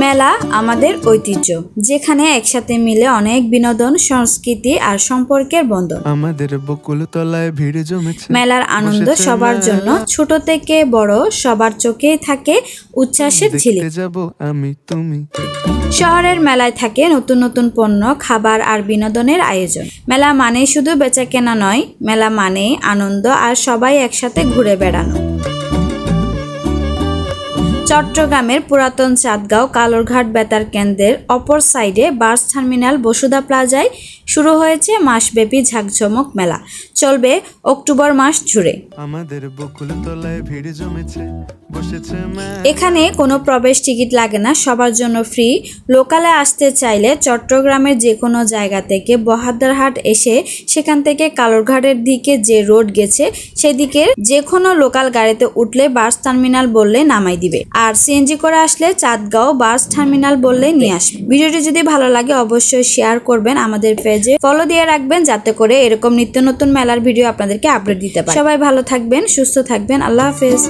মেলা আমাদের ঐতিহ্য, যেখানে একসাথে মিলে অনেক বিনোদন, সংস্কৃতি আর সম্পর্কের বন্ধন। আমাদের বকুলতলায় ভিড় জমেছে। মেলার আনন্দ সবার জন্য, ছোট থেকে বড় সবার চোখেই থাকে উচ্ছ্বাসের ঝিলিক। যাব আমি তুমি। শহরের মেলায় থাকে নতুন নতুন পণ্য, খাবার আর বিনোদনের আয়োজন। মেলা মানে শুধু বেচা কেনা নয়, মেলা মানে আনন্দ আর সবাই একসাথে ঘুরে বেড়ানো। চট্টগ্রামের পুরাতন চাঁদগাঁও কালুরঘাট বেতার কেন্দ্রের অপর সাইডে বাস টার্মিনাল বসুধা প্লাজায় শুরু হয়েছে মাসব্যাপী ঝাঁকঝমক মেলা। চলবে অক্টোবর মাস জুড়ে। আমাদের বকুলতলায় ভিড় জমেছে, বসেছে। এখানে কোনো প্রবেশ টিকিট লাগে না, সবার জন্য ফ্রি। লোকালে আসতে চাইলে চট্টগ্রামের যে কোনো জায়গা থেকে বহাদ্দারহাট এসে সেখান থেকে কালুরঘাটের দিকে যে রোড গেছে সেদিকে যে কোনো লোকাল গাড়িতে উঠলে বাস টার্মিনাল বললে নামাই দিবে, আর সিএনজি করে আসলে চাঁদগাঁও বাস টার্মিনাল বললে নিয়ে আসবে। ভিডিওটি যদি ভালো লাগে অবশ্যই শেয়ার করবেন, আমাদের পেজে ফলো দিয়ে রাখবেন যাতে করে এরকম নিত্য নতুন মেলার ভিডিও আপনাদেরকে আপডেট দিতে পারে। সবাই ভালো থাকবেন, সুস্থ থাকবেন, আল্লাহ হাফেজ।